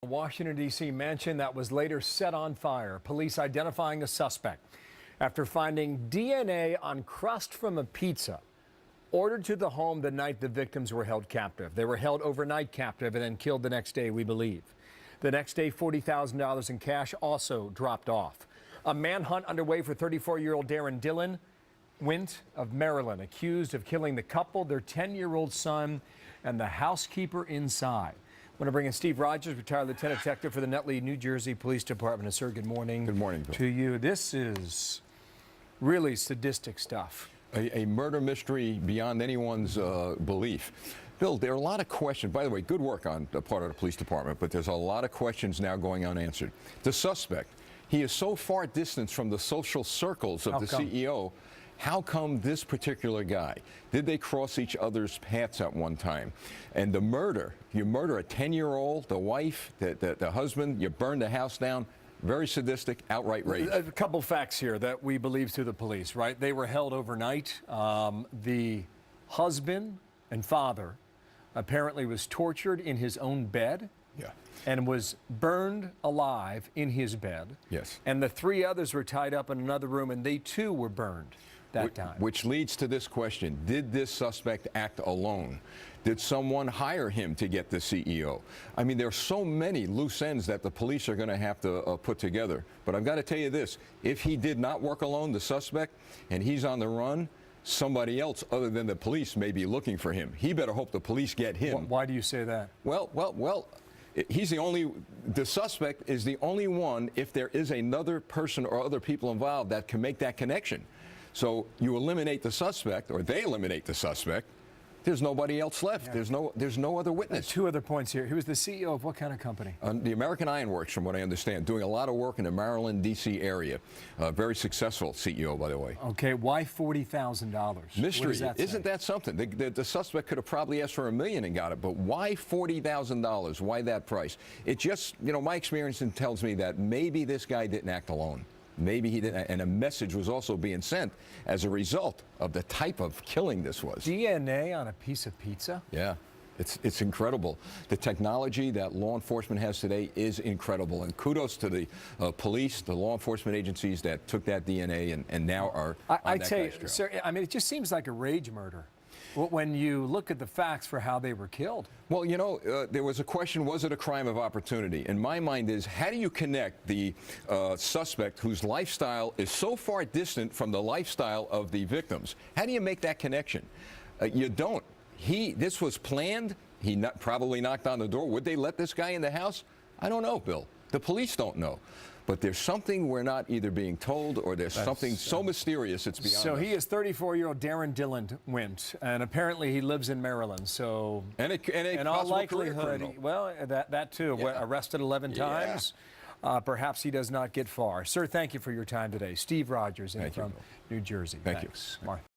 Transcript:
A Washington, D.C. mansion that was later set on fire. Police identifying a suspect after finding DNA on crust from a pizza. Ordered to the home the night the victims were held captive. They were held overnight captive and then killed the next day, we believe. The next day, $40,000 in cash also dropped off. A manhunt underway for 34-year-old Darren Dillon Wint of Maryland, accused of killing the couple, their 10-year-old son, and the housekeeper inside. I want to bring in Steve Rogers, retired lieutenant detective for the Nutley, New Jersey Police Department. Sir, good morning. Good morning, Bill. To you. This is really sadistic stuff. A murder mystery beyond anyone's belief. Bill, there are a lot of questions. By the way, good work on the part of the police department, but there's a lot of questions now going unanswered. The suspect, he is so far distanced from the social circles of the CEO. How come this particular guy? Did they cross each other's paths at one time? And the murder, you murder a 10-year-old, the wife, the husband, you burn the house down. Very sadistic, outright rage. A couple facts here that we believe through the police, right? They were held overnight. The husband and father apparently was tortured in his own bed. Yeah. And was burned alive in his bed. Yes. And the three others were tied up in another room, and they too were burned that time. Which leads to this question. Did this suspect act alone? Did someone hire him to get the CEO? I mean, there are so many loose ends that the police are going to have to put together. But I've got to tell you this. If he did not work alone, the suspect, and he's on the run, somebody else other than the police may be looking for him. He better hope the police get him. Why do you say that? Well, he's the suspect is the only one, if there is another person or other people involved, that can make that connection. So you eliminate the suspect, or they eliminate the suspect, there's nobody else left. Yeah. There's no other witness. Two other points here. He was the CEO of what kind of company? The American Iron Works, from what I understand, doing a lot of work in the Maryland, D.C. area. Very successful CEO, by the way. Okay, why $40,000? Mystery. Isn't that something? The suspect could have probably asked for $1 million and got it, but why $40,000? Why that price? It just, my experience tells me that maybe this guy didn't act alone. Maybe he didn't, and a message was also being sent as a result of the type of killing this was. DNA on a piece of pizza? Yeah, it's incredible. The technology that law enforcement has today is incredible, and kudos to the police, the law enforcement agencies that took that DNA and now are on that guy's trail. Sir, I mean, it just seems like a rage murder when you look at the facts for how they were killed. Well, there was a question, was it a crime of opportunity? And my mind is, how do you connect the suspect whose lifestyle is so far distant from the lifestyle of the victims? How do you make that connection? You don't. This was planned. He probably knocked on the door. Would they let this guy in the house? I don't know, Bill. The police don't know. But there's something we're not either being told, or there's something so mysterious it's beyond So us. he is 34-year-old Darren Dillon Wint, and apparently he lives in Maryland. So in all likelihood, well, that too. Yeah. Arrested 11 times. Perhaps he does not get far. Sir, thank you for your time today. Steve Rogers from New Jersey. Thank Thanks. you.